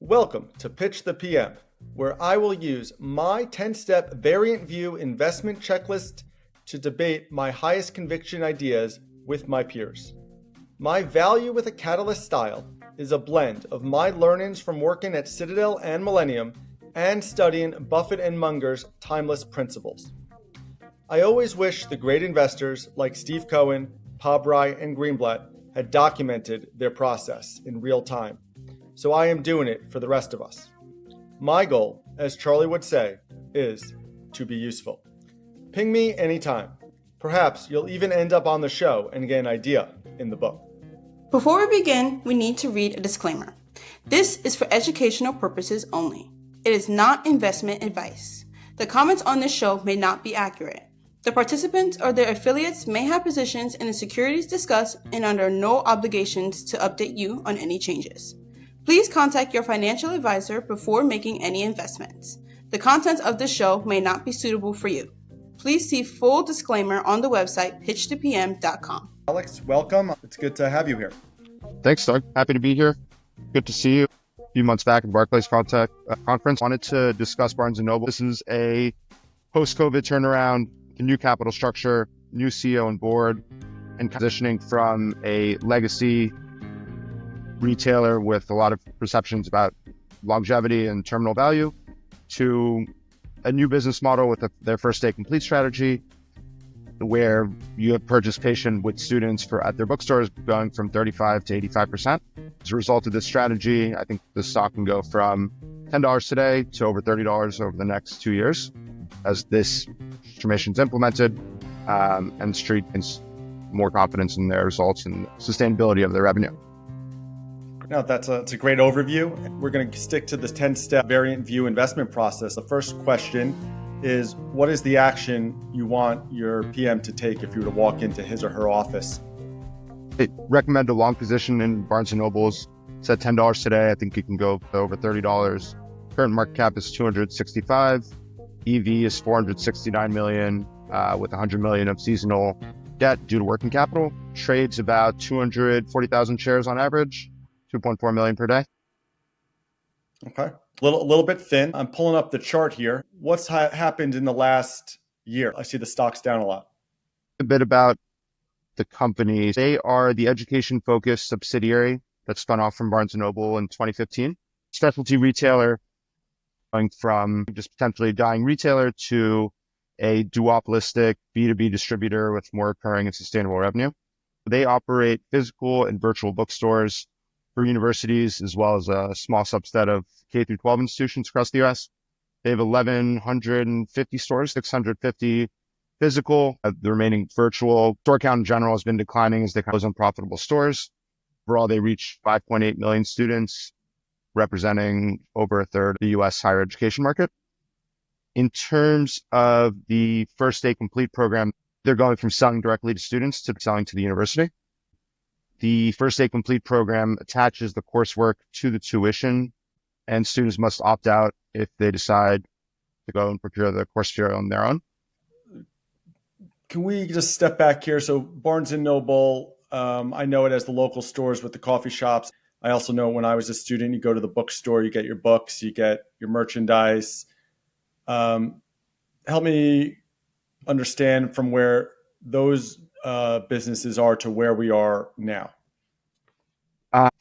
Welcome to Pitch the PM, where I will use my 10-step variant view investment checklist to debate my highest conviction ideas with my peers. My value with a catalyst style is a blend of my learnings from working at Citadel and Millennium and studying Buffett and Munger's timeless principles. I always wish the great investors like Steve Cohen, Pabrai, and Greenblatt had documented their process in real time. So I am doing it for the rest of us. My goal, as Charlie would say, is to be useful. Ping me anytime. Perhaps you'll even end up on the show and get an idea in the book. Before we begin, we need to read a disclaimer. This is for educational purposes only. It is not investment advice. The comments on this show may not be accurate. The participants or their affiliates may have positions in the securities discussed and under no obligations to update you on any changes. Please contact your financial advisor before making any investments. The contents of this show may not be suitable for you. Please see full disclaimer on the website pitchthepm.com. Alex, welcome. It's good to have you here. Thanks, Doug. Happy to be here. Good to see you. A few months back at Barclays conference. Wanted to discuss Barnes & Noble. This is a post-COVID turnaround, a new capital structure, new CEO and board, and transitioning from a legacy retailer with a lot of perceptions about longevity and terminal value to a new business model with their first day complete strategy, where you have participation with students at their bookstores going from 35 to 85%. As a result of this strategy, I think the stock can go from $10 today to over $30 over the next 2 years as this transformation is implemented, and the street gains more confidence in their results and sustainability of their revenue. No, it's a great overview. We're going to stick to this 10-step variant view investment process. The first question is, what is the action you want your PM to take if you were to walk into his or her office? I recommend a long position in Barnes & Noble's. It's at $10 today. I think you can go to over $30. Current market cap is 265. EV is 469 million, with 100 million of seasonal debt due to working capital. Trades about 240,000 shares on average, 2.4 million per day. Okay. A little bit thin. I'm pulling up the chart here. What's happened in the last year? I see the stock's down a lot. A bit about the company. They are the education-focused subsidiary that spun off from Barnes & Noble in 2015. Specialty retailer, going from just potentially a dying retailer to a duopolistic B2B distributor with more recurring and sustainable revenue. They operate physical and virtual bookstores for universities, as well as a small subset of K-12 institutions across the U.S. They have 1,150 stores, 650 physical. The remaining virtual store count in general has been declining as they close unprofitable stores. Overall, they reach 5.8 million students, representing over a third of the U.S. higher education market. In terms of the First Day Complete program, they're going from selling directly to students to selling to the university. The First Day Complete program attaches the coursework to the tuition, and students must opt out if they decide to go and procure the course material on their own. Can we just step back here? So Barnes & Noble, I know it as the local stores with the coffee shops. I also know when I was a student, you go to the bookstore, you get your books, you get your merchandise. Help me understand from where those businesses are to where we are now.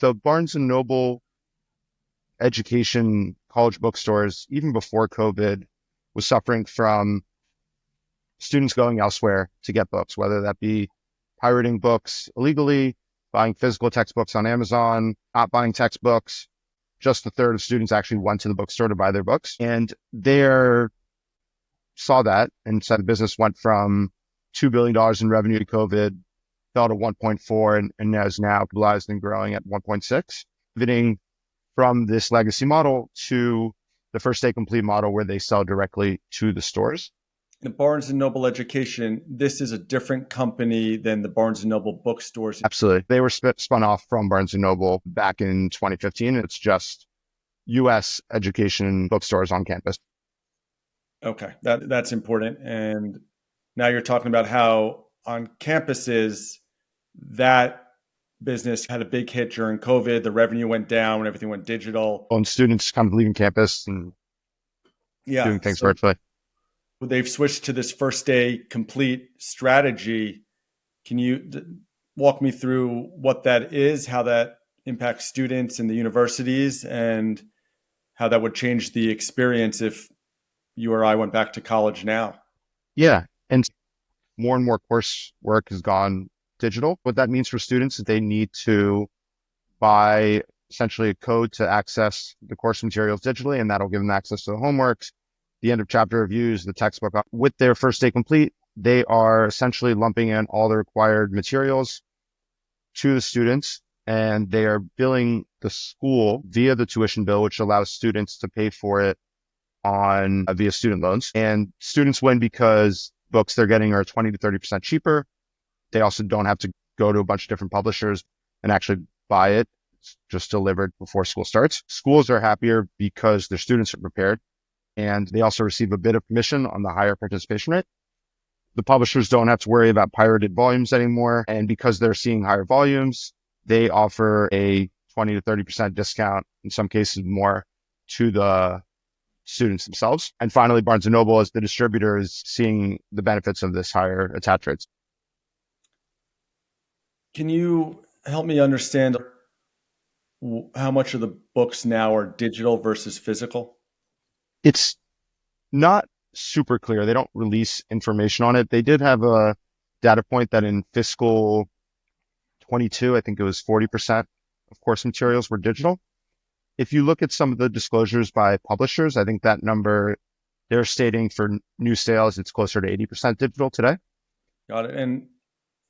So Barnes & Noble education college bookstores, even before COVID, was suffering from students going elsewhere to get books, whether that be pirating books illegally, buying physical textbooks on Amazon, not buying textbooks. Just a third of students actually went to the bookstore to buy their books. And they saw that and said the business went from $2 billion in revenue to COVID, fell to 1.4 and is now stabilized and growing at 1.6, pivoting from this legacy model to the First Day Complete model where they sell directly to the stores. The Barnes & Noble Education, this is a different company than the Barnes & Noble bookstores. Absolutely. They were spun off from Barnes & Noble back in 2015. It's just U.S. education bookstores on campus. Okay, that's important. And now you're talking about how on campuses that business had a big hit during COVID. The revenue went down and everything went digital. And students kind of leaving campus and Yeah. doing things So virtually. they've switched to this first day complete strategy. Can you walk me through what that is, how that impacts students in the universities, and how that would change the experience if you or I went back to college now? Yeah. And more and more coursework has gone digital. What that means for students is they need to buy essentially a code to access the course materials digitally, and that'll give them access to the homeworks, the end of chapter reviews, the textbook. With their first day complete, they are essentially lumping in all the required materials to the students, and they are billing the school via the tuition bill, which allows students to pay for it on via student loans. And students win because books they're getting are 20 to 30% cheaper. They also don't have to go to a bunch of different publishers and actually buy it. It's just delivered before school starts. Schools are happier because their students are prepared, and they also receive a bit of commission on the higher participation rate. The publishers don't have to worry about pirated volumes anymore. And because they're seeing higher volumes, they offer a 20 to 30% discount, in some cases more, to the students themselves. And finally, Barnes & Noble, as the distributor, is seeing the benefits of this higher attach rates. Can you help me understand how much of the books now are digital versus physical? It's not super clear. They don't release information on it. They did have a data point that in fiscal 22, I think it was 40% of course materials were digital. If you look at some of the disclosures by publishers, I think that number, they're stating for new sales, it's closer to 80% digital today. Got it. And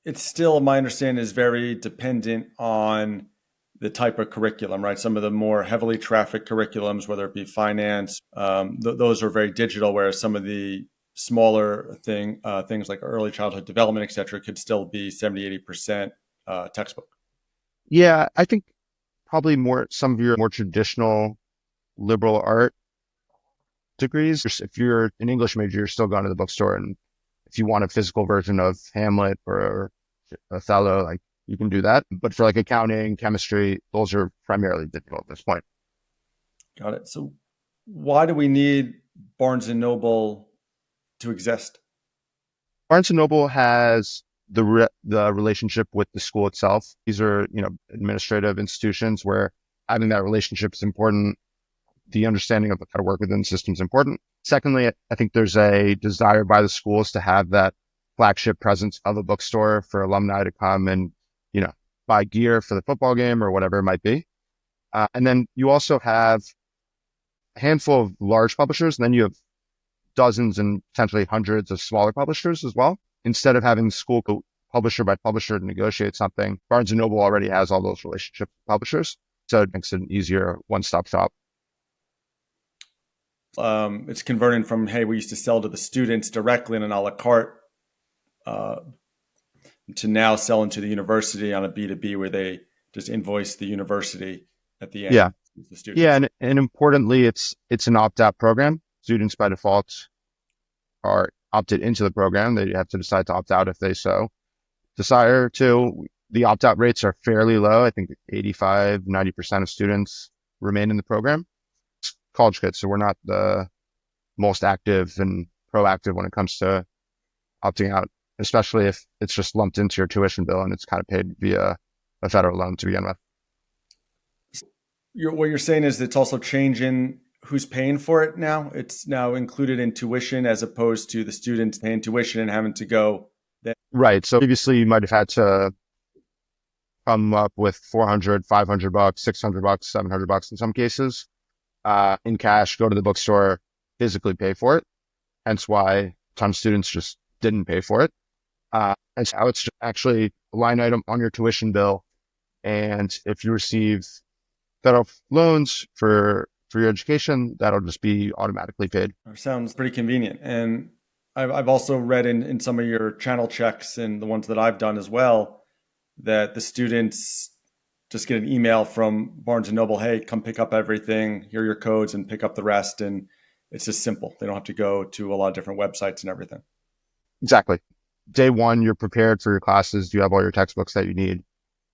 it's still, my understanding, is very dependent on the type of curriculum, right? Some of the more heavily trafficked curriculums, whether it be finance, those are very digital, whereas some of the smaller things like early childhood development, et cetera, could still be 70, 80% textbook. Yeah, I think probably some of your more traditional liberal art degrees. If you're an English major, you're still going to the bookstore. And if you want a physical version of Hamlet or Othello, like you can do that. But for like accounting, chemistry, those are primarily digital at this point. Got it. So why do we need Barnes & Noble to exist? Barnes & Noble has the relationship with the school itself. These are, administrative institutions where having that relationship is important. The understanding of how to work within the system is important. Secondly, I think there's a desire by the schools to have that flagship presence of a bookstore for alumni to come and, buy gear for the football game or whatever it might be. And then you also have a handful of large publishers, and then you have dozens and potentially hundreds of smaller publishers as well. Instead of having the school go publisher by publisher to negotiate something, Barnes & Noble already has all those relationships with publishers. So it makes it an easier one-stop shop. It's converting from, hey, we used to sell to the students directly in an a la carte to now selling to the university on a B2B where they just invoice the university at the end. Yeah. The students. Yeah. And importantly, it's an opt-out program. Students by default are opted into the program. They have to decide to opt out if they so desire to. The opt-out rates are fairly low. I think 85, 90% of students remain in the program. It's college kids, so we're not the most active and proactive when it comes to opting out, especially if it's just lumped into your tuition bill and it's kind of paid via a federal loan to begin with. What you're saying is it's also changing who's paying for it now. It's now included in tuition as opposed to the students paying tuition and having to go. Right. So previously you might have had to come up with $400, $500, $600, $700 in some cases in cash, go to the bookstore, physically pay for it. Hence why some students just didn't pay for it. And so now it's actually a line item on your tuition bill. And if you receive federal loans for your education, that'll just be automatically paid. Sounds pretty convenient. And I've also read in some of your channel checks and the ones that I've done as well, that the students just get an email from Barnes & Noble, hey, come pick up everything, here are your codes and pick up the rest. And it's just simple. They don't have to go to a lot of different websites and everything. Exactly. Day one, you're prepared for your classes. You have all your textbooks that you need.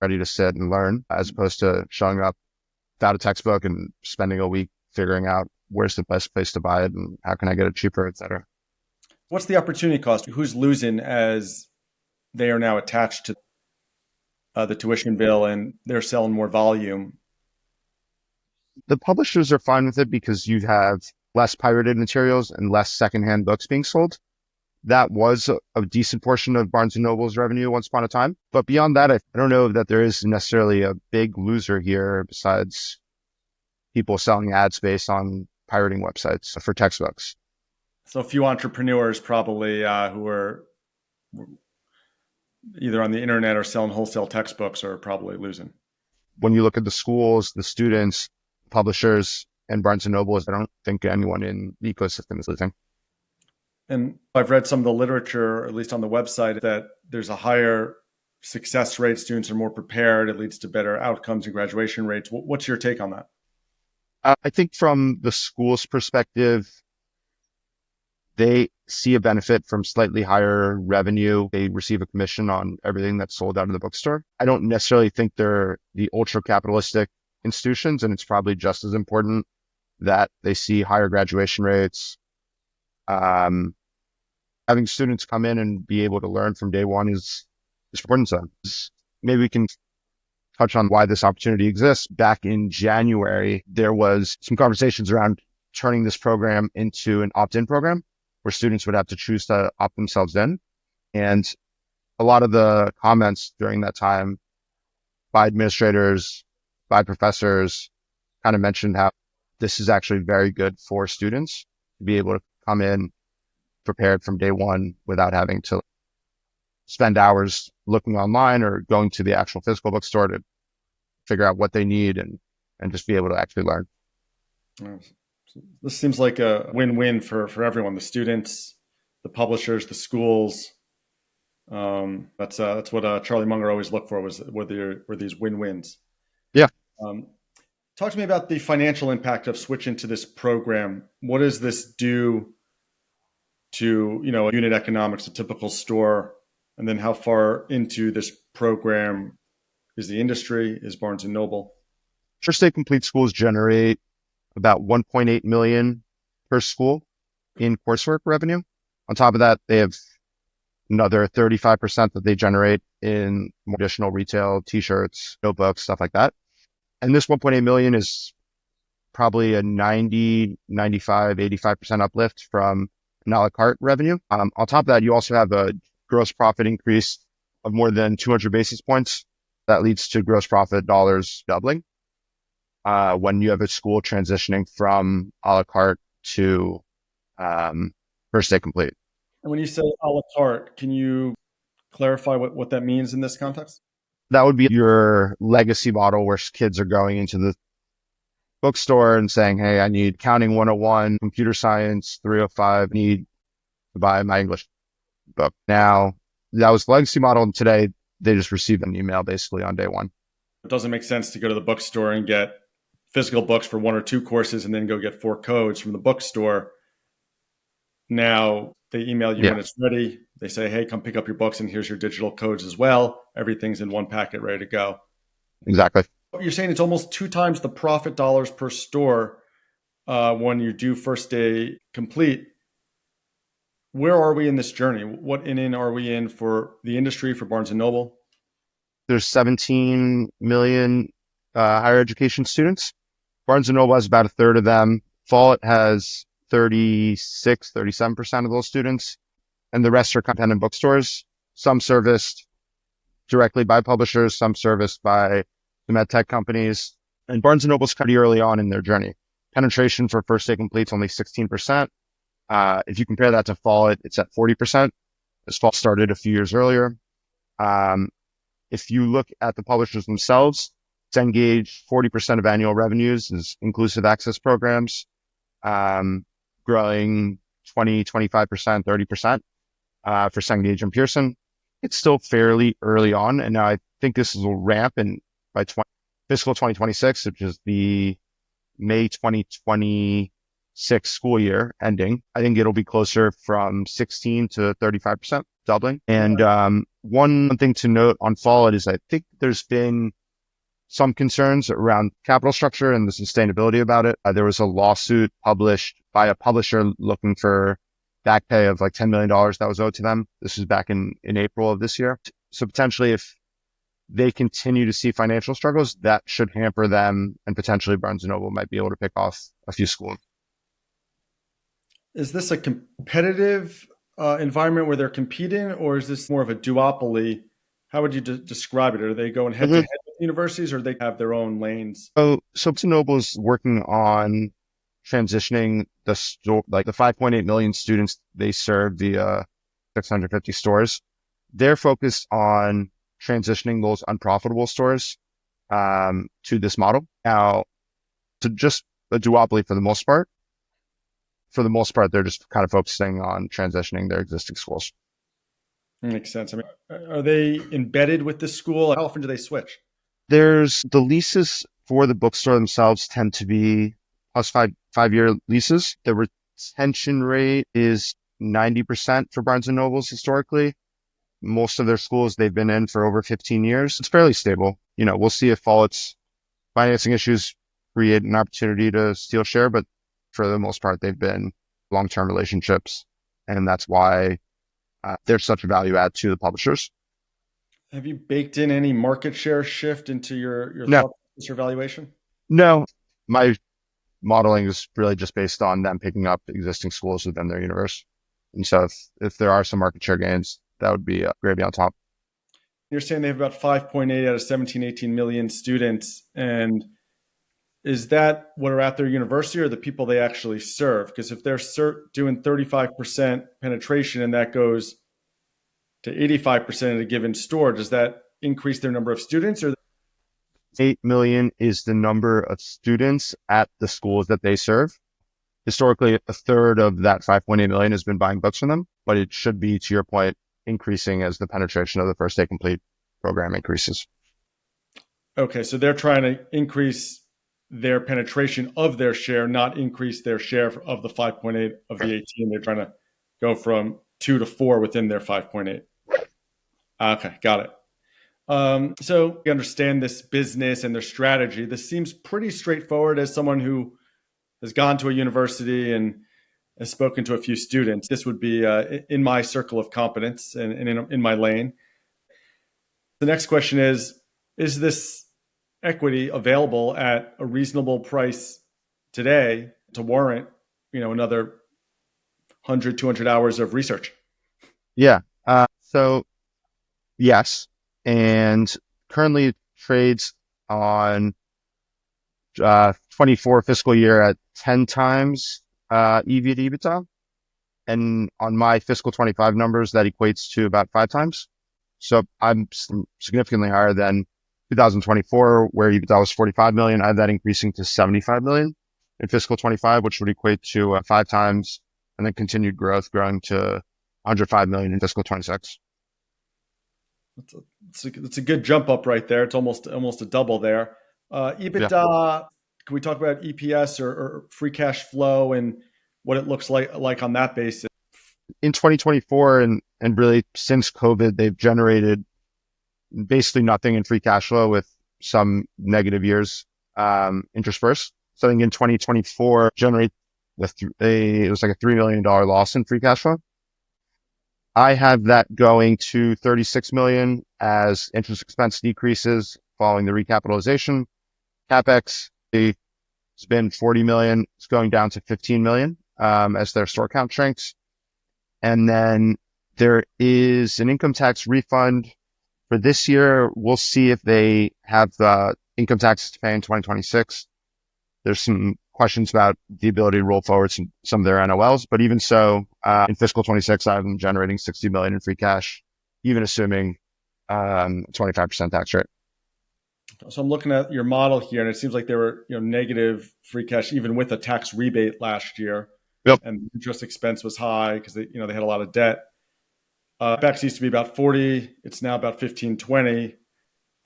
ready to sit and learn, as opposed to showing up without a textbook and spending a week figuring out where's the best place to buy it and how can I get it cheaper, et cetera. What's the opportunity cost? Who's losing as they are now attached to the tuition bill and they're selling more volume? The publishers are fine with it because you have less pirated materials and less secondhand books being sold. That was a decent portion of Barnes & Noble's revenue once upon a time. But beyond that, I don't know that there is necessarily a big loser here besides people selling ad space on pirating websites for textbooks. So a few entrepreneurs probably who are either on the internet or selling wholesale textbooks are probably losing. When you look at the schools, the students, publishers, and Barnes & Noble, I don't think anyone in the ecosystem is losing. And I've read some of the literature, at least on the website, that there's a higher success rate. Students are more prepared. It leads to better outcomes and graduation rates. What's your take on that? I think from the school's perspective, they see a benefit from slightly higher revenue. They receive a commission on everything that's sold out of the bookstore. I don't necessarily think they're the ultra capitalistic institutions, and it's probably just as important that they see higher graduation rates. Having students come in and be able to learn from day one is important to them. Maybe we can touch on why this opportunity exists. Back in January, there was some conversations around turning this program into an opt-in program where students would have to choose to opt themselves in. And a lot of the comments during that time by administrators, by professors, kind of mentioned how this is actually very good for students to be able to come in prepared from day one without having to spend hours looking online or going to the actual physical bookstore to figure out what they need and just be able to actually learn. This seems like a win-win for everyone, the students, the publishers, the schools. That's what Charlie Munger always looked for, were these win-wins. Yeah. Talk to me about the financial impact of switching to this program. What does this do to, unit economics, a typical store? And then how far into this program is the industry, is Barnes & Noble? First Day Complete schools generate about 1.8 million per school in coursework revenue. On top of that, they have another 35% that they generate in more additional retail, t-shirts, notebooks, stuff like that. And this 1.8 million is probably a 90, 95, 85% uplift from an a la carte revenue. On top of that, you also have a gross profit increase of more than 200 basis points. That leads to gross profit dollars doubling when you have a school transitioning from a la carte to First Day Complete. And when you say a la carte, can you clarify what that means in this context? That would be your legacy model where kids are going into the bookstore and saying, hey, I need Counting 101, Computer Science 305, need to buy my English book. Now, that was the legacy model, and today they just receive an email basically on day one. It doesn't make sense to go to the bookstore and get physical books for 1 or 2 courses and then go get 4 codes from the bookstore. Now they email you when it's ready. They say, hey, come pick up your books and here's your digital codes as well. Everything's in one packet ready to go. Exactly. You're saying it's almost 2 times the profit dollars per store when you do First Day Complete. Where are we in this journey? What inning are we in for the industry, for Barnes & Noble? There's 17 million higher education students. Barnes & Noble has about a third of them. Follett has 36, 37% of those students. And the rest are independent bookstores, some serviced directly by publishers, some serviced by the med tech companies. And Barnes & Noble's pretty early on in their journey. Penetration for First Day Complete is only 16%. If you compare that to Follett, it's at 40%. This Follett started a few years earlier. If you look at the publishers themselves, Cengage, 40% of annual revenues is inclusive access programs, growing 20, 25%, 30% for Cengage and Pearson. It's still fairly early on, and now I think this will ramp by fiscal 2026, which is the May 2026 school year ending. I think it'll be closer from 16 to 35%, doubling. And One thing to note on Follett is I think there's been some concerns around capital structure and the sustainability about it. There was a lawsuit published by a publisher looking for back pay of like $10 million that was owed to them. This was back in April of this year. So potentially if they continue to see financial struggles, that should hamper them, and potentially Barnes & Noble might be able to pick off a few schools. Is this a competitive environment where they're competing, or is this more of a duopoly? How would you describe it? Are they going head to head with universities, or do they have their own lanes? So Barnes & Noble is working on transitioning the 5.8 million students they serve via 650 stores. They're focused on transitioning those unprofitable stores to this model. Now, to just a duopoly for the most part. For the most part, they're just kind of focusing on transitioning their existing schools. Makes sense. I mean, are they embedded with the school? How often do they switch? There's the leases for the bookstore themselves tend to be plus five-year leases. The retention rate is 90% for Barnes & Nobles historically. Most of their schools they've been in for over 15 years. It's fairly stable. We'll see if Follett's financing issues create an opportunity to steal share, but for the most part, they've been long-term relationships, and that's why they're such a value add to the publishers. Have you baked in any market share shift into your No. valuation? No, my modeling is really just based on them picking up existing schools within their universe. And so if there are some market share gains, that would be gravy on top. You're saying they have about 5.8 out of 17, 18 million students. And is that what are at their university, or the people they actually serve? Because if they're doing 35% penetration and that goes to 85% at a given store, does that increase their number of students? Or 8 million is the number of students at the schools that they serve. Historically, a third of that 5.8 million has been buying books from them, but it should be, to your point, increasing as the penetration of the First Day Complete program increases. Okay, so they're trying to increase their penetration of their share, not increase their share of the 5.8 of the 18. They're trying to go from 2 to 4 within their 5.8. Okay, got it. So we understand this business and their strategy. This seems pretty straightforward as someone who has gone to a university and has spoken to a few students. This would be in my circle of competence and in my lane. The next question is this equity available at a reasonable price today to warrant, another 100, 200 hours of research? Yeah. So yes. And currently trades on 24 fiscal year at 10 times EV to EBITDA. And on my fiscal 25 numbers, that equates to about 5 times. So I'm significantly higher than 2024, where EBITDA was 45 million. I have that increasing to 75 million in fiscal 25, which would equate to 5 times, and then continued growth, growing to 105 million in fiscal 26. It's a good jump up right there. It's almost a double there. EBITDA, yeah. Can we talk about EPS or free cash flow and what it looks like on that basis? In 2024 and really since COVID, they've generated basically nothing in free cash flow, with some negative years interspersed. So I think in 2024, it was like a $3 million loss in free cash flow. I have that going to 36 million as interest expense decreases following the recapitalization. CapEx, it's been 40 million. It's going down to 15 million as their store count shrinks. And then there is an income tax refund for this year. We'll see if they have the income taxes to pay in 2026. There's some questions about the ability to roll forward some of their NOLs, but even so, in fiscal 26, I have them generating 60 million in free cash, even assuming 25% tax rate. So I'm looking at your model here, and it seems like they were negative free cash even with a tax rebate last year. Yep. And interest expense was high because they had a lot of debt. CapEx used to be about 40. It's now about 15, 20.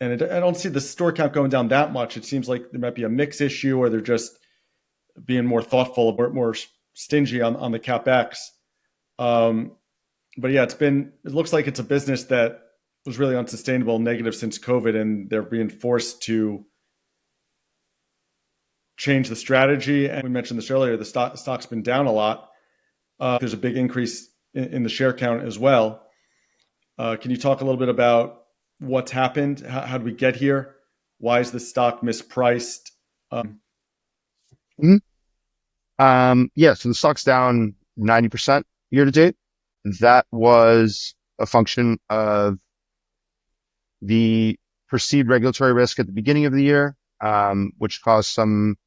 And I don't see the store count going down that much. It seems like there might be a mix issue, or they're just being more thoughtful, more stingy on the CapEx. But yeah, it looks like it's a business that was really unsustainable, negative since COVID, and they're being forced to change the strategy. And we mentioned this earlier, the stock's been down a lot. There's a big increase in the share count as well. Can you talk a little bit about what's happened? How did we get here? Why is the stock mispriced? Mhm. So the stock's down 90% year to date. That was a function of the perceived regulatory risk at the beginning of the year, which caused some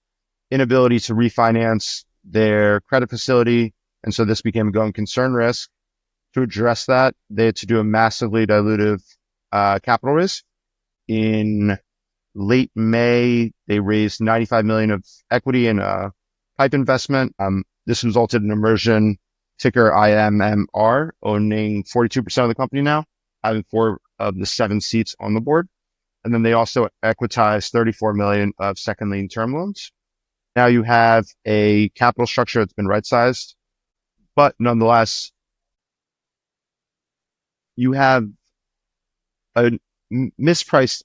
inability to refinance their credit facility. And so this became a going concern risk. To address that, they had to do a massively dilutive capital raise. In late May, they raised $95 million of equity in a PIPE investment. This resulted in Immersion, ticker IMMR, owning 42% of the company now, having 4 of the 7 seats on the board. And then they also equitized $34 million of second lien term loans. Now you have a capital structure that's been right-sized, but nonetheless, you have a mispriced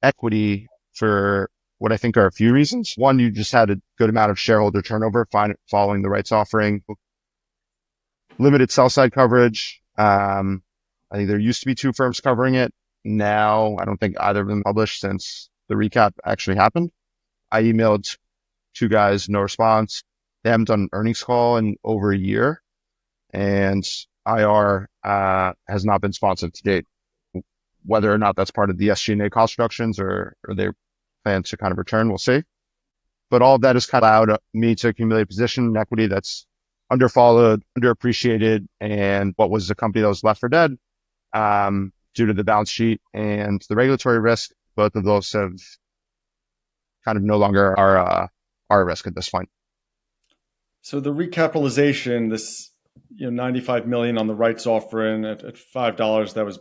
equity for what I think are a few reasons. One, you just had a good amount of shareholder turnover following the rights offering, limited sell side coverage. I think there used to be 2 firms covering it. Now, I don't think either of them published since the recap actually happened. I emailed 2 guys, no response. They haven't done an earnings call in over a year, and IR has not been sponsored to date. Whether or not that's part of the SG&A cost reductions or their plans to kind of return, we'll see. But all of that has kind of allowed me to accumulate a position in equity that's underfollowed, underappreciated, and what was a company that was left for dead due to the balance sheet and the regulatory risk. Both of those have kind of no longer are a risk at this point. So the recapitalization, this $95 million on the rights offering at $5, that was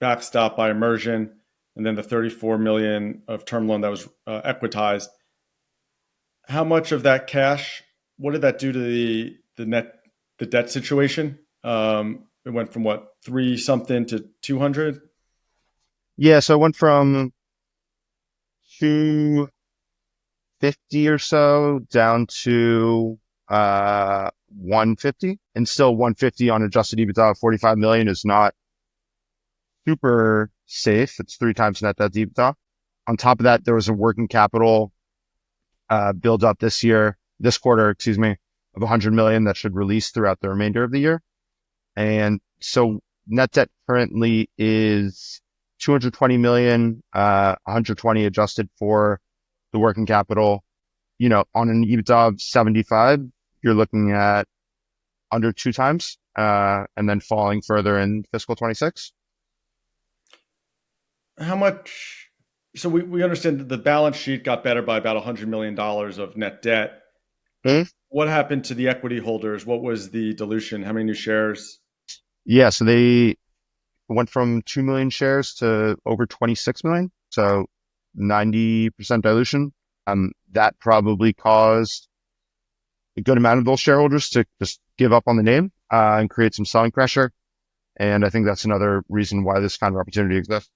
backstopped by Immersion, and then the $34 million of term loan that was equitized. How much of that cash? What did that do to the debt situation? It went from what, 3 something to 200? Yeah, so it went from 250 or so down to 150, and still 150 on adjusted EBITDA of 45 million is not super safe. It's 3 times net debt to EBITDA. On top of that, there was a working capital build up this quarter, of 100 million that should release throughout the remainder of the year. And so net debt currently is 220 million, 120 adjusted for the working capital. On an EBITDA of 75, you're looking at under 2 times, and then falling further in fiscal 26. How much? So we understand that the balance sheet got better by about $100 million of net debt. What happened to the equity holders? What was the dilution? How many new shares? Yeah, so they went from 2 million shares to over 26 million. So 90% dilution. That probably caused a good amount of those shareholders to just give up on the name and create some selling pressure. And I think that's another reason why this kind of opportunity exists.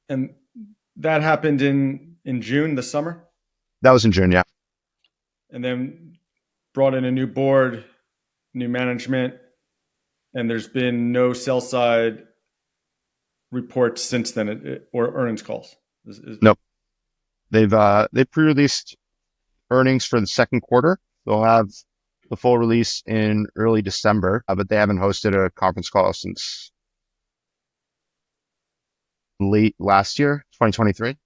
And that happened in June, this summer? That was in June, yeah. And then brought in a new board, new management, and there's been no sell side reports since then, or earnings calls. Nope. They've pre-released earnings for the second quarter. They'll have the full release in early December, but they haven't hosted a conference call since late last year, 2023.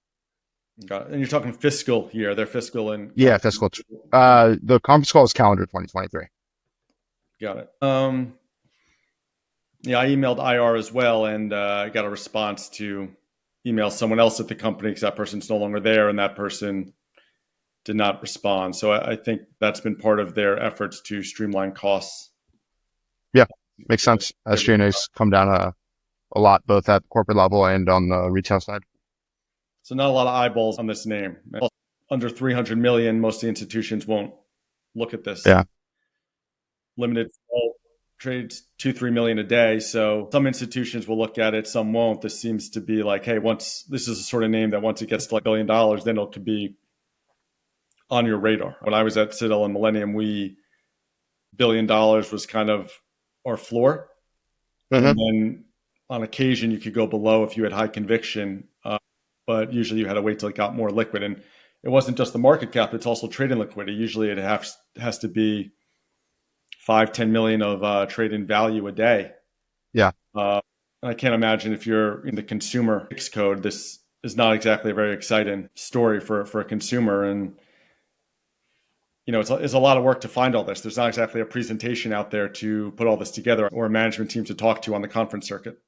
Got it. And you're talking fiscal year. They're fiscal and fiscal. The conference call is calendar 2023. Got it. Yeah, I emailed IR as well, and I got a response to email someone else at the company because that person's no longer there, and that person did not respond. So I think that's been part of their efforts to streamline costs. Yeah, makes sense. SG&A's come down a lot, both at the corporate level and on the retail side. So not a lot of eyeballs on this name. Under 300 million, most of the institutions won't look at this. Yeah. Limited flow. trades 2-3 million a day. So some institutions will look at it, some won't. This seems to be like, hey, once this is a sort of name that once it gets to like $1 billion, then it could be on your radar. When I was at Citadel and Millennium, $1 billion was kind of our floor. Mm-hmm. And then on occasion you could go below if you had high conviction, but usually you had to wait till it got more liquid. And it wasn't just the market cap, it's also trading liquidity. Usually it has to be 5-10 million of trade-in value a day. Yeah. And I can't imagine if you're in the consumer code, this is not exactly a very exciting story for a consumer. And it's a lot of work to find all this. There's not exactly a presentation out there to put all this together or a management team to talk to on the conference circuit.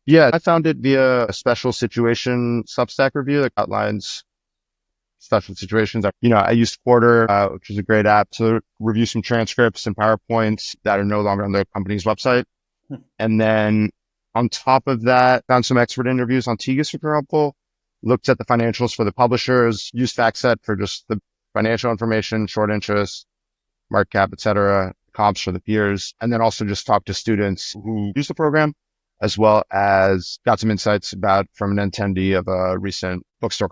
Yeah, I found it via a special situation Substack review that outlines special situations. I used Quarter, which is a great app to review some transcripts and PowerPoints that are no longer on the company's website. And then on top of that, found some expert interviews on Tegas, which are helpful. Looked at the financials for the publishers, used FactSet for just the financial information, short interest, market cap, et cetera, comps for the peers. And then also just talked to students who use the program, as well as got some insights from an attendee of a recent bookstore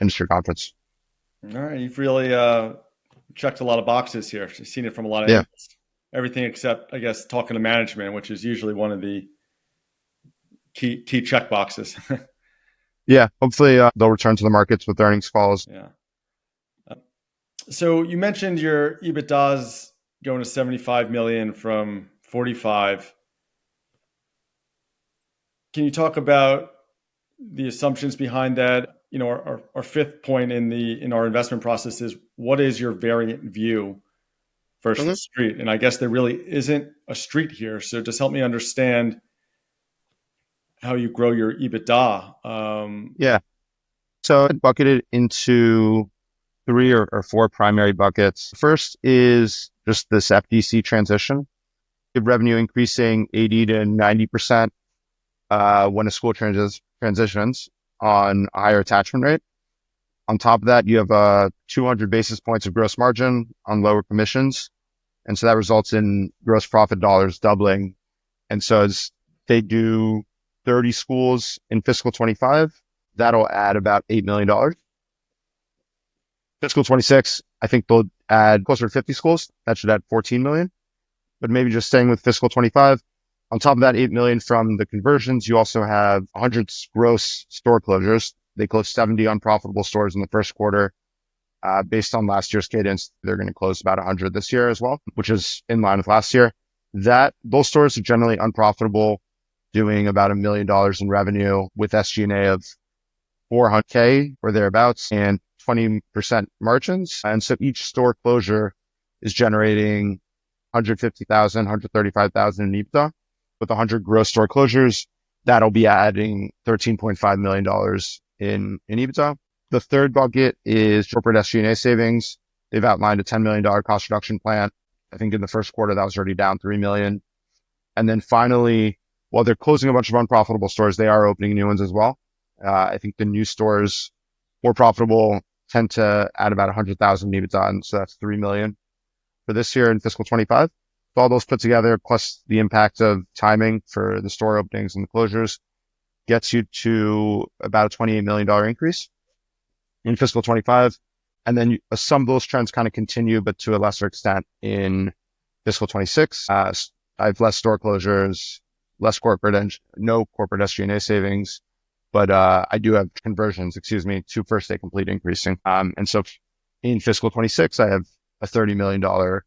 industry conference. All right. You've really checked a lot of boxes here. You've seen it from a lot of angles. Everything except, I guess, talking to management, which is usually one of the key check boxes. Yeah. Hopefully they'll return to the markets with earnings calls. Yeah. So you mentioned your EBITDA's going to 75 million from 45. Can you talk about the assumptions behind that? Our fifth point in our investment process is, what is your variant view versus the street? And I guess there really isn't a street here. So just help me understand how you grow your EBITDA. Yeah. So I bucketed into 3 or 4 primary buckets. First is just this FDC transition. Revenue increasing 80 to 90% when a school transitions on a higher attachment rate. On top of that, you have 200 basis points of gross margin on lower commissions. And so that results in gross profit dollars doubling. And so as they do 30 schools in fiscal 25, that'll add about $8 million. Fiscal 26, I think they'll add closer to 50 schools. That should add 14 million. But maybe just staying with fiscal 25, on top of that 8 million from the conversions, you also have 100 gross store closures. They closed 70 unprofitable stores in the first quarter. Based on last year's cadence, they're going to close about 100 this year as well, which is in line with last year. Those stores are generally unprofitable, doing about $1 million in revenue with SG&A of $400K or thereabouts and 20% margins. And so each store closure is generating $150,000, $135,000 in EBITDA. With 100 gross store closures, that'll be adding $13.5 million in EBITDA. The third bucket is corporate SG&A savings. They've outlined a $10 million cost reduction plan. I think in the first quarter, that was already down $3 million. And then finally, while they're closing a bunch of unprofitable stores, they are opening new ones as well. I think the new stores, more profitable, tend to add about 100,000 EBITDA. And so that's $3 million for this year in fiscal 25. So all those put together, plus the impact of timing for the store openings and the closures, gets you to about a $28 million increase in fiscal 25. And then some of those trends kind of continue, but to a lesser extent in fiscal 26. I have less store closures, no corporate SG&A savings, but I do have conversions, to first day complete increasing. And so in fiscal 26, I have a $30 million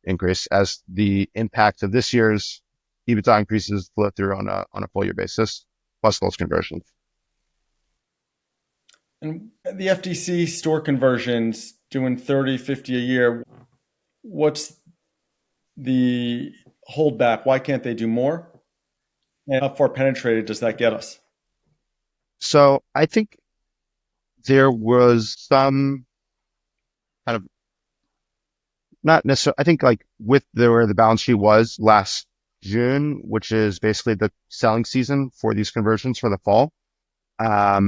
increase as the impact of this year's EBITDA increases flow through on a full year basis, plus those conversions. And the FDC store conversions doing 30, 50 a year, what's the holdback? Why can't they do more? And how far penetrated does that get us? So I think there was some kind of, not necessarily, I think like with where the balance sheet was last June, which is basically the selling season for these conversions for the fall. I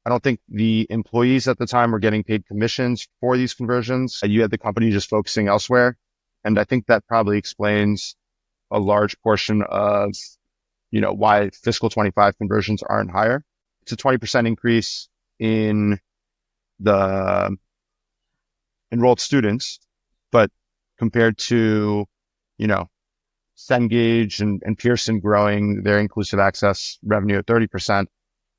don't think the employees at the time were getting paid commissions for these conversions. You had the company just focusing elsewhere. And I think that probably explains a large portion of, why fiscal 25 conversions aren't higher. It's a 20% increase in the enrolled students, but compared to, Cengage and Pearson growing their inclusive access revenue at 30%,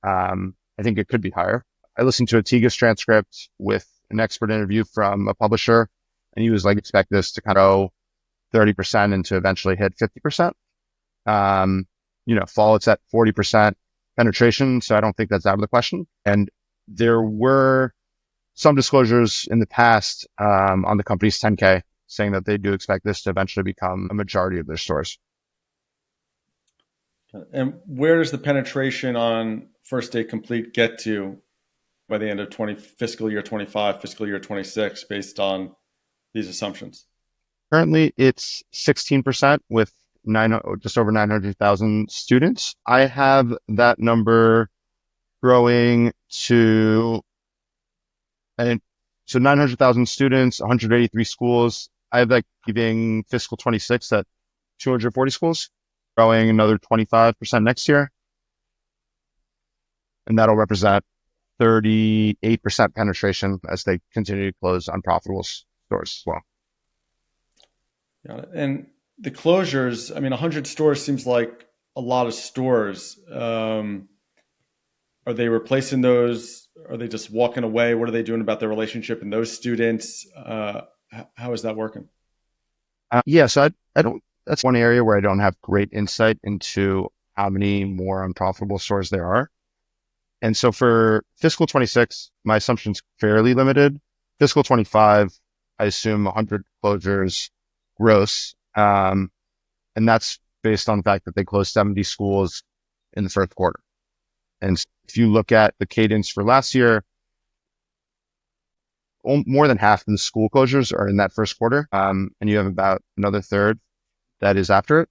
I think it could be higher. I listened to a TIGAS transcript with an expert interview from a publisher, and he was like, expect this to kind of go 30% and to eventually hit 50%. Fall, it's at 40% penetration, so I don't think that's out of the question. And there were some disclosures in the past on the company's 10K saying that they do expect this to eventually become a majority of their stores. And where does the penetration on First Day Complete get to by the end of fiscal year 25, fiscal year 26, based on these assumptions? Currently, it's 16% with just over 900,000 students. I have that number growing to, so 900,000 students, 183 schools. I have that giving fiscal 26 at 240 schools, growing another 25% next year. And that'll represent 38% penetration as they continue to close unprofitable stores as well. Got it. And the closures, 100 stores seems like a lot of stores. Are they replacing those? Are they just walking away? What are they doing about their relationship and those students? How is that working? So I don't, that's one area where I don't have great insight into how many more unprofitable stores there are. And so for fiscal 26, my assumption's fairly limited. Fiscal 25, I assume 100 closures gross. And that's based on the fact that they closed 70 schools in the first quarter. And if you look at the cadence for last year, more than half of the school closures are in that first quarter. And you have about another third that is after it.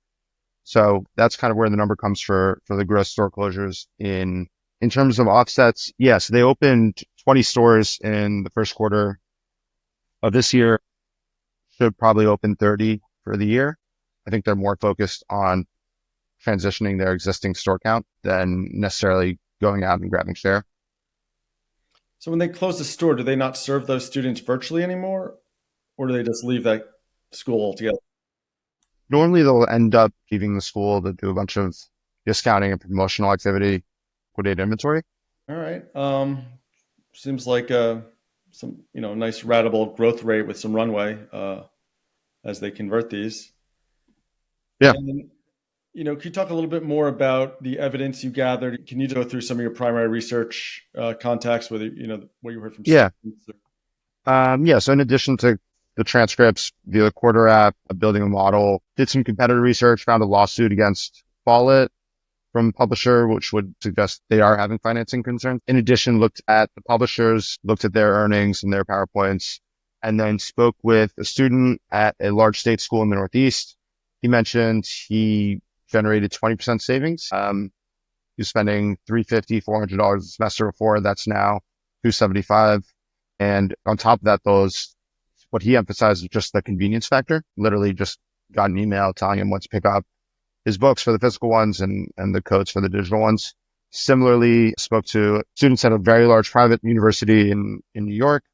So that's kind of where the number comes for the gross store closures. In terms of offsets, yes, they opened 20 stores in the first quarter of this year. Should probably open 30 for the year. I think they're more focused on transitioning their existing store count than necessarily going out and grabbing share. So when they close the store, do they not serve those students virtually anymore? Or do they just leave that school altogether? Normally they'll end up leaving the school to do a bunch of discounting and promotional activity, liquidate inventory. All right. Seems like some nice ratable growth rate with some runway as they convert these. Yeah. And, can you talk a little bit more about the evidence you gathered? Can you go through some of your primary research contacts, whether what you heard from students? So in addition to the transcripts via the Quarter app, building a model, did some competitor research, found a lawsuit against Follett from a publisher, which would suggest they are having financing concerns. In addition, looked at the publishers, looked at their earnings and their PowerPoints, and then spoke with a student at a large state school in the Northeast. He mentioned he generated 20% savings. He was spending $350, $400 a semester before. That's now $275. And on top of that, what he emphasized was just the convenience factor. Literally just got an email telling him what to pick up his books for the physical ones and the codes for the digital ones. Similarly, spoke to students at a very large private university in New York.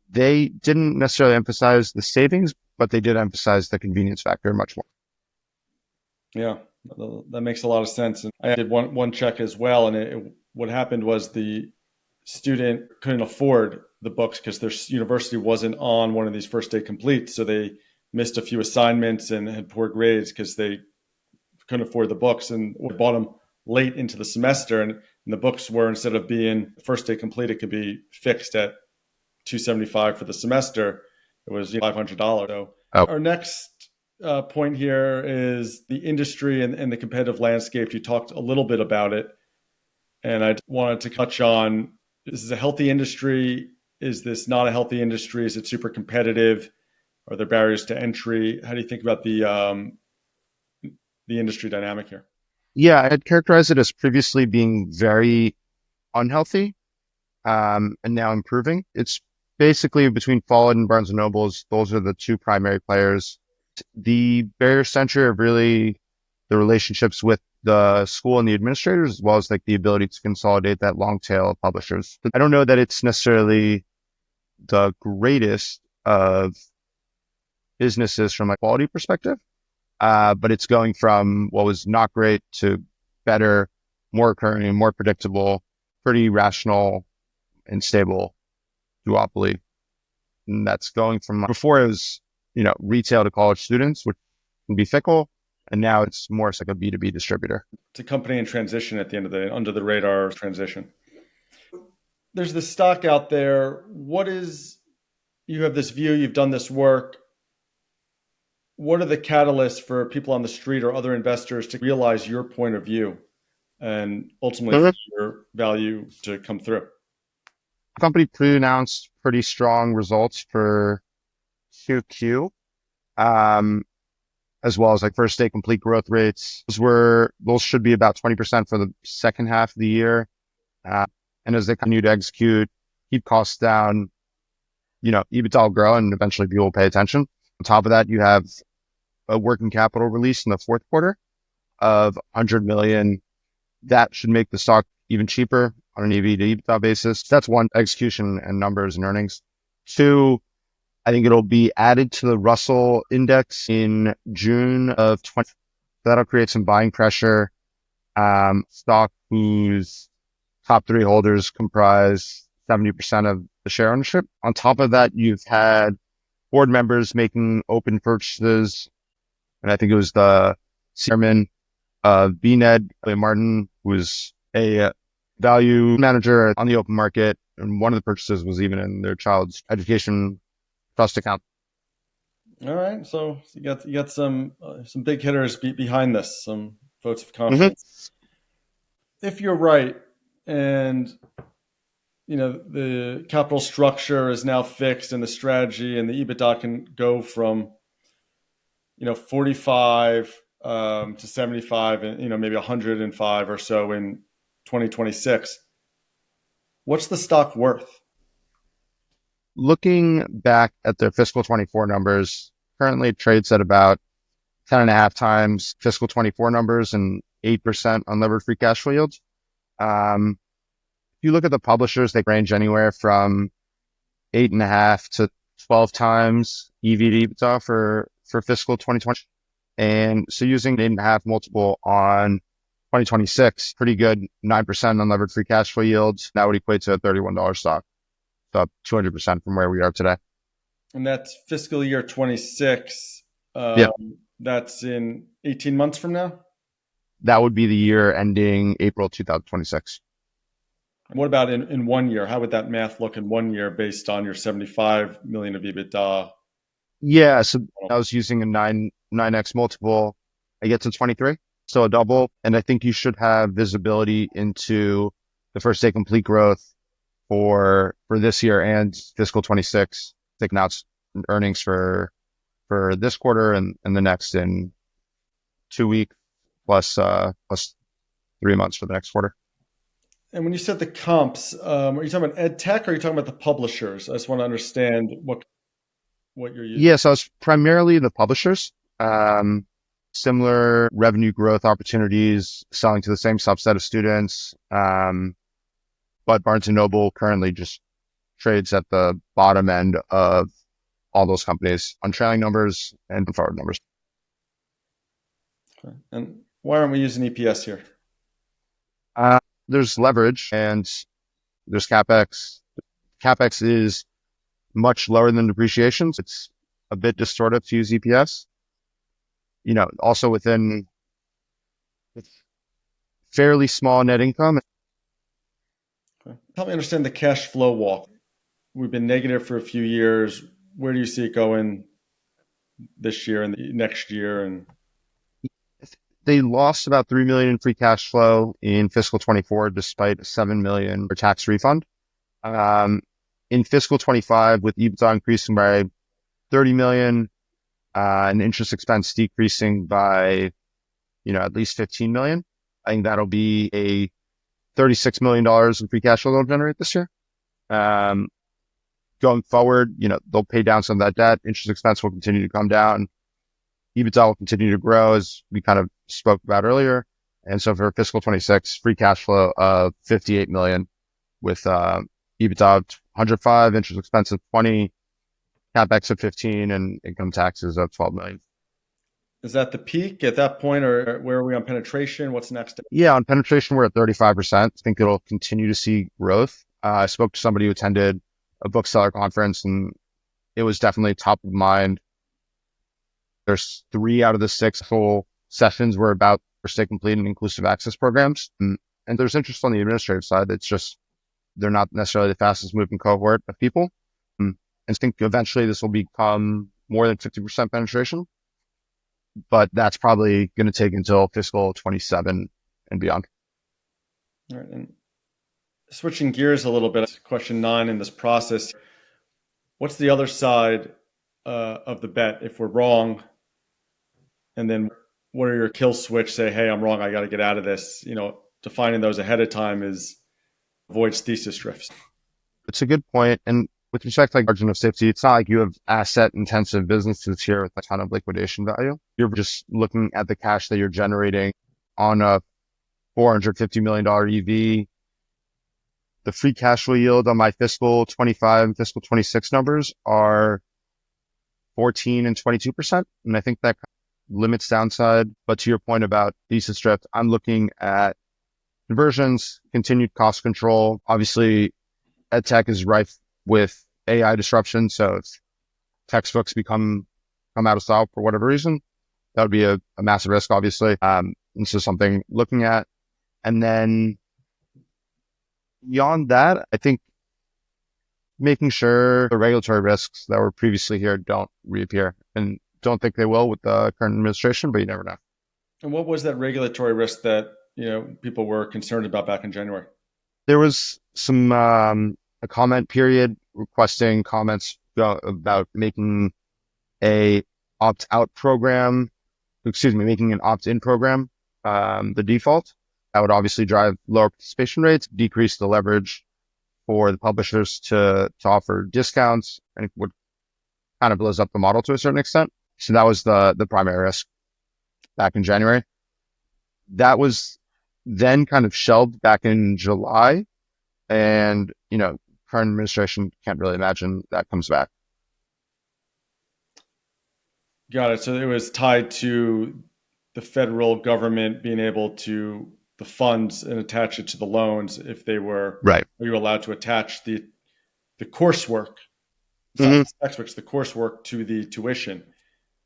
They didn't necessarily emphasize the savings, but they did emphasize the convenience factor much more. Yeah, that makes a lot of sense. And I did one check as well. And what happened was the student couldn't afford the books because their university wasn't on one of these First Day Complete. So they missed a few assignments and had poor grades because they couldn't afford the books and bought them late into the semester. And the books were, instead of being First Day Complete, it could be fixed at $275 for the semester. It was $500. So Our next point here is the industry and the competitive landscape. You talked a little bit about it, and I wanted to touch on, is this a healthy industry? Is this not a healthy industry? Is it super competitive? Are there barriers to entry? How do you think about the industry dynamic here? Yeah, I'd characterize it as previously being very unhealthy and now improving. It's basically between Follett and Barnes and Nobles, those are the two primary players. The barriers to entry are really the relationships with the school and the administrators, as well as like the ability to consolidate that long tail of publishers. I don't know that it's necessarily the greatest of businesses from a quality perspective, but it's going from what was not great to better, more recurring, more predictable, pretty rational and stable duopoly. And that's going from before it was, retail to college students, which can be fickle. And now it's more like a B2B distributor. It's a company in transition at the end of the day, under the radar transition. There's this stock out there. You have this view, you've done this work. What are the catalysts for people on the street or other investors to realize your point of view and ultimately for your value to come through? The company pre-announced pretty strong results for Q2, as well as like first day complete growth rates. Those should be about 20% for the second half of the year. And as they continue to execute, keep costs down, EBITDA will grow and eventually people will pay attention. On top of that, you have a working capital release in the fourth quarter of 100 million. That should make the stock even cheaper on an EV to EBITDA basis. That's one, execution and numbers and earnings. Two, I think it'll be added to the Russell index in June of 20. That'll create some buying pressure. Stock whose top three holders comprise 70% of the share ownership. On top of that, you've had board members making open purchases. And I think it was the chairman of BNED, William Martin, who was a value manager on the open market. And one of the purchases was even in their child's education trust account. All right. So you got some big hitters behind this, some votes of confidence. If you're right, and the capital structure is now fixed and the strategy and the EBITDA can go from 45 to 75 and maybe 105 or so in 2026. What's the stock worth? Looking back at their fiscal 24 numbers, currently it trades at about 10.5 times fiscal 24 numbers and 8% unlevered free cash flow yields. If you look at the publishers, they range anywhere from 8.5 to 12 times EV to EBITDA for fiscal 2020. And so using an 8.5 multiple on 2026, pretty good 9% unlevered free cash flow yields. That would equate to a $31 stock. So up 200% from where we are today. And that's fiscal year 26. Yeah. That's in 18 months from now? That would be the year ending April 2026. What about in 1 year? How would that math look in 1 year based on your 75 million of EBITDA? Yeah, so I was using a 9x multiple. I get to 23, so a double. And I think you should have visibility into the first day complete growth for this year and fiscal 26. Taking out earnings for this quarter and the next in 2 weeks plus 3 months for the next quarter. And when you said the comps, are you talking about ed tech or are you talking about the publishers? I just want to understand what you're using. Yeah, so it's primarily the publishers. Similar revenue growth opportunities, selling to the same subset of students. But Barnes & Noble currently just trades at the bottom end of all those companies on trailing numbers and forward numbers. Okay. And why aren't we using EPS here? There's leverage and there's CapEx. CapEx is much lower than depreciation. So it's a bit distorted to use EPS. Also within fairly small net income. Okay. Help me understand the cash flow walk. We've been negative for a few years. Where do you see it going this year and the next year? And they lost about $3 million in free cash flow in fiscal 24, despite a $7 million tax refund. In fiscal 25, with EBITDA increasing by 30 million, and interest expense decreasing by, at least 15 million, I think that'll be a $36 million in free cash flow they'll generate this year. going forward, they'll pay down some of that debt. Interest expense will continue to come down. EBITDA will continue to grow, as we kind of spoke about earlier. And so for fiscal 26, free cash flow of 58 million with EBITDA of 105, interest expense of 20, CapEx of 15, and income taxes of 12 million. Is that the peak at that point, or where are we on penetration? What's next? Yeah, on penetration, we're at 35%. I think it'll continue to see growth. I spoke to somebody who attended a bookseller conference, and it was definitely top of mind. There's 3 out of the 6 full sessions were about Stay Complete and inclusive access programs. And there's interest on the administrative side. It's just, they're not necessarily the fastest moving cohort of people. And I think eventually this will become more than 50% penetration, but that's probably going to take until fiscal 27 and beyond. All right. And switching gears a little bit, question 9 in this process, what's the other side of the bet if we're wrong? And then what are your kill switch? Say, hey, I'm wrong, I got to get out of this. Defining those ahead of time avoids thesis drifts. It's a good point. And with respect to margin of safety, it's not like you have asset intensive businesses here with a ton of liquidation value. You're just looking at the cash that you're generating on a $450 million EV. The free cash flow yield on my fiscal 25 and fiscal 26 numbers are 14 and 22%. And I think that limits downside. But to your point about thesis drift, I'm looking at conversions, continued cost control. Obviously, EdTech is rife with AI disruption. So if textbooks come out of style for whatever reason, that would be a massive risk, obviously. And so something looking at. And then beyond that, I think making sure the regulatory risks that were previously here don't reappear, and don't think they will with the current administration, but you never know. And what was that regulatory risk that people were concerned about back in January? There was some a comment period requesting comments about making a opt-out program, making an opt-in program the default. That would obviously drive lower participation rates, decrease the leverage for the publishers to offer discounts, and it would kind of blows up the model to a certain extent. So that was the primary risk back in January. That was then kind of shelved back in July. And, current administration can't really imagine that comes back. Got it. So it was tied to the federal government being able to the funds and attach it to the loans if they were right. Are you allowed to attach the coursework? It's Mm-hmm. not the textbooks, the coursework to the tuition.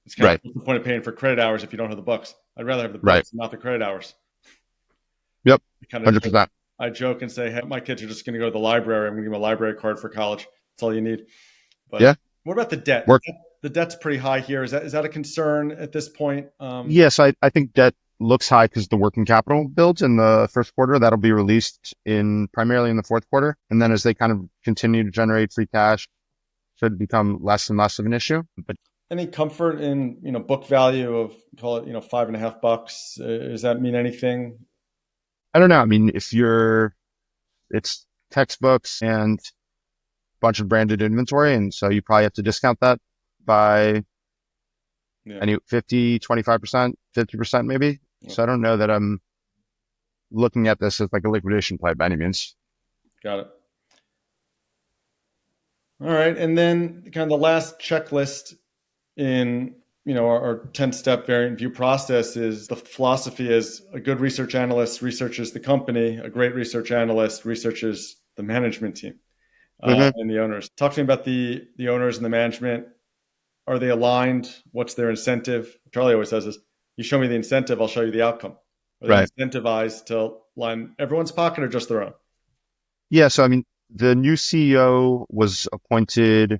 It's kind of the point of paying for credit hours if you don't have the books. I'd rather have the books, not the credit hours. Yep. 100%. I joke and say, hey, my kids are just going to go to the library. I'm going to give them a library card for college. That's all you need. But what about the debt? The debt's pretty high here. Is that a concern at this point? Yes, I think debt looks high because the working capital builds in the first quarter. That'll be released primarily in the fourth quarter. And then as they kind of continue to generate free cash, should become less and less of an issue. But any comfort in, book value of, call it, $5.50? Does that mean anything? I don't know. I mean, it's textbooks and a bunch of branded inventory. And so you probably have to discount that by 50, 25%, 50% maybe. Yeah. So I don't know that I'm looking at this as like a liquidation play by any means. Got it. All right. And then kind of the last checklist in, our 10-step variant view process is the philosophy is a good research analyst researches the company, a great research analyst researches the management team and the owners. Talk to me about the owners and the management. Are they aligned? What's their incentive? Charlie always says this, you show me the incentive, I'll show you the outcome. Are they incentivized to line everyone's pocket or just their own? Yeah. So, I mean, the new CEO was appointed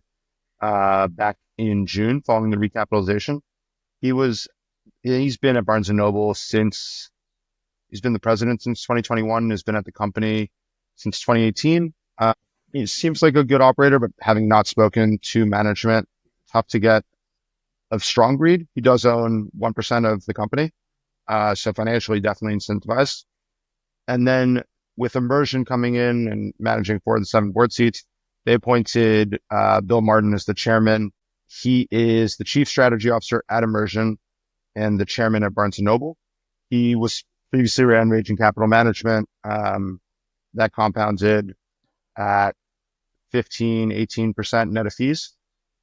back in June following the recapitalization. He's been at Barnes & Noble he's been the president since 2021, has been at the company since 2018. He seems like a good operator, but having not spoken to management, tough to get a strong read. He does own 1% of the company. So financially, definitely incentivized. And then with immersion coming in and managing 4 of the 7 board seats, They appointed Bill Martin as the chairman. He is the chief strategy officer at Immersion and the chairman at Barnes & Noble. He was previously ran Raging Capital Management. That compounded at 18% net of fees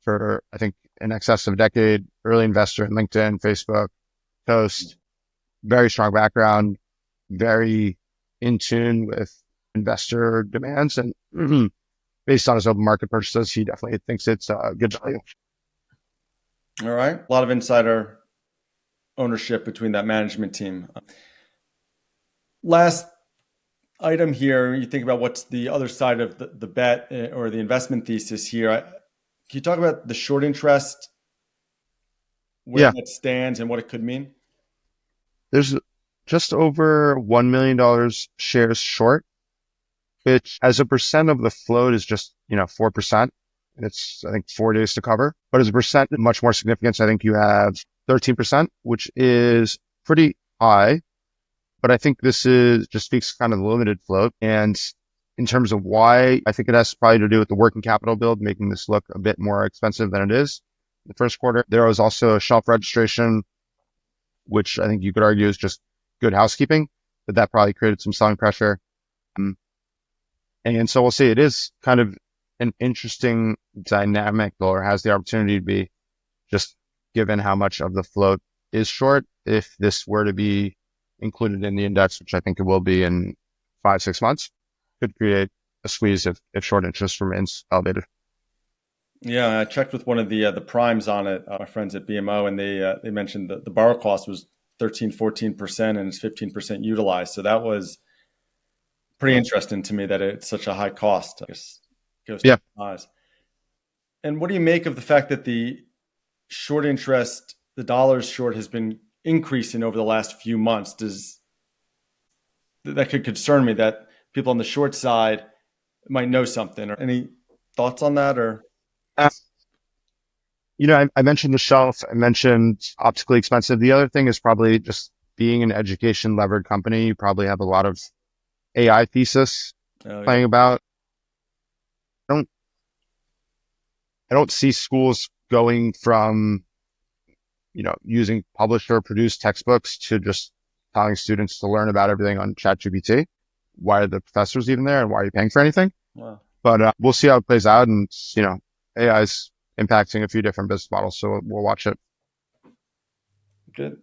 for, I think, in excess of a decade. Early investor in LinkedIn, Facebook, Toast. Very strong background, very in tune with investor demands. And based on his open market purchases, he definitely thinks it's a good value. All right. A lot of insider ownership between that management team. Last item here, you think about what's the other side of the bet or the investment thesis here. Can you talk about the short interest, where that stands and what it could mean? There's just over $1 million shares short, which as a percent of the float is just, 4%. It's, I think, 4 days to cover. But as a percent, much more significance, I think you have 13%, which is pretty high. But I think this just speaks kind of the limited float. And in terms of why, I think it has probably to do with the working capital build, making this look a bit more expensive than it is. The first quarter, there was also a shelf registration, which I think you could argue is just good housekeeping, but that probably created some selling pressure. And so we'll see. It is kind of an interesting dynamic, or has the opportunity to be, just given how much of the float is short. If this were to be included in the index, which I think it will be in 5-6 months, could create a squeeze if short interest remains elevated. Yeah, I checked with one of the primes on it, my friends at BMO, and they mentioned that the borrow cost was 13-14% and it's 15% utilized. So that was pretty interesting to me that it's such a high cost. I guess goes to size. And what do you make of the fact that the short interest, the dollar's short, has been increasing over the last few months? That could concern me that people on the short side might know something. Or any thoughts on that? Or I mentioned the shelf. I mentioned optically expensive. The other thing is probably just being an education levered company. You probably have a lot of AI thesis playing about. I don't see schools going from, using publisher produced textbooks to just telling students to learn about everything on ChatGPT. Why are the professors even there, and why are you paying for anything? Wow. But we'll see how it plays out. And, AI is impacting a few different business models, so we'll watch it. Good.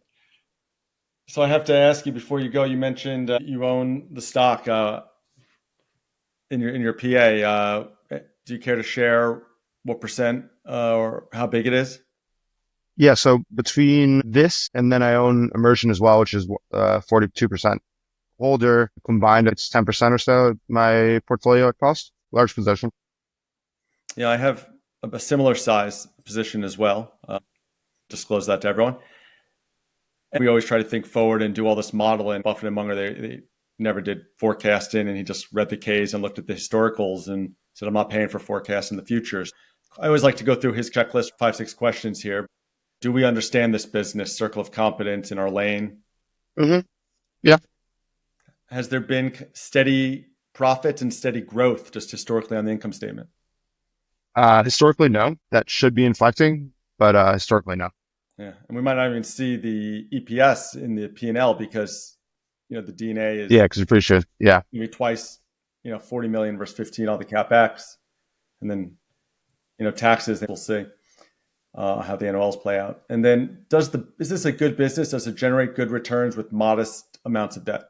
So I have to ask you before you go, you mentioned you own the stock in your PA. Do you care to share what percent or how big it is? Yeah, so between this and then I own Immersion as well, which is 42% holder. Combined, it's 10% or so of my portfolio at cost. Large position. Yeah, I have a similar size position as well. Disclose that to everyone. And we always try to think forward and do all this modeling. Buffett and Munger, they never did forecasting, and he just read the Ks and looked at the historicals and said, I'm not paying for forecasts in the futures. I always like to go through his checklist, 5-6 questions here. Do we understand this business, circle of competence in our lane? Mm-hmm. Yeah. Has there been steady profits and steady growth just historically on the income statement? Historically, no. That should be inflecting, but historically, no. Yeah, and we might not even see the EPS in the P&L because, the D&A is because you're pretty sure. Yeah, maybe twice, 40 million versus 15, all the CapEx, and then, taxes. We'll see how the NOLs play out. And then, is this a good business? Does it generate good returns with modest amounts of debt?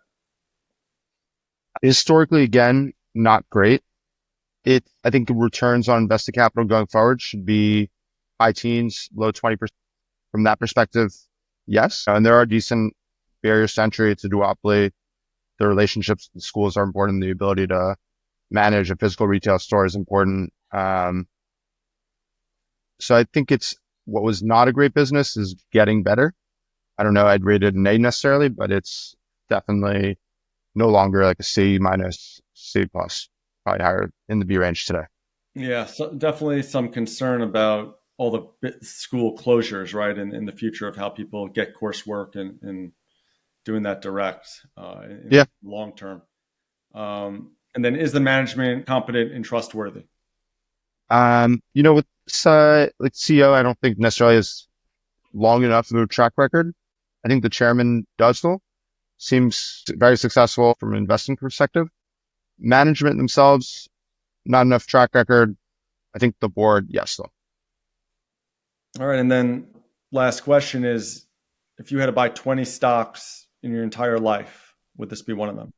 Historically, again, not great. I think the returns on invested capital going forward should be high teens, low 20%. From that perspective, yes. And there are decent barriers to entry. It's a duopoly. The relationships with the schools are important. The ability to manage a physical retail store is important. So I think what was not a great business is getting better. I don't know, I'd rate it an A necessarily, but it's definitely no longer like a C minus, C plus, probably higher in the B range today. Yeah, so definitely some concern about all the school closures, right? In the future of how people get coursework and doing that direct in the long term. And then is the management competent and trustworthy? With like CEO, I don't think necessarily is long enough of a track record. I think the chairman does though. Seems very successful from an investing perspective. Management themselves, not enough track record. I think the board, yes though. All right. And then last question is, if you had to buy 20 stocks in your entire life, would this be one of them?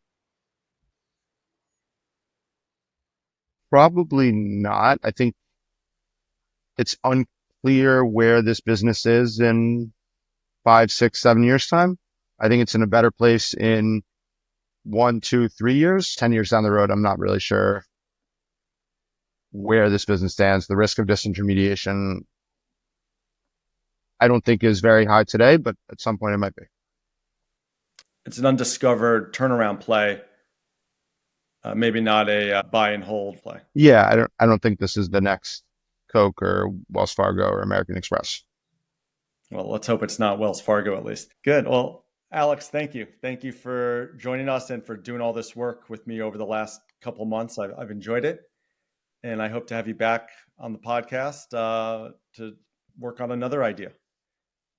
Probably not. I think it's unclear where this business is in 5, 6, 7 years time. I think it's in a better place in 1, 2, 3 years. 10 years down the road, I'm not really sure where this business stands. The risk of disintermediation, I don't think is very high today, but at some point it might be. It's an undiscovered turnaround play. Maybe not a buy and hold play. Yeah, I don't think this is the next Coke or Wells Fargo or American Express. Well, let's hope it's not Wells Fargo at least. Good. Well, Alex, thank you. Thank you for joining us and for doing all this work with me over the last couple of months. I've enjoyed it. And I hope to have you back on the podcast to work on another idea.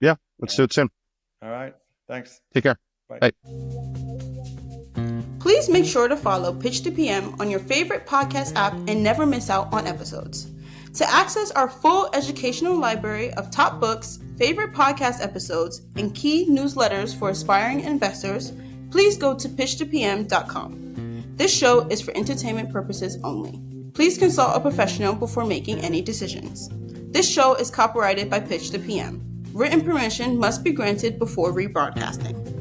Yeah, let's do it soon. All right. Thanks. Take care. Bye. Bye. Please make sure to follow Pitch to PM on your favorite podcast app and never miss out on episodes. To access our full educational library of top books, favorite podcast episodes, and key newsletters for aspiring investors, please go to pitch2pm.com. This show is for entertainment purposes only. Please consult a professional before making any decisions. This show is copyrighted by Pitch to PM. Written permission must be granted before rebroadcasting.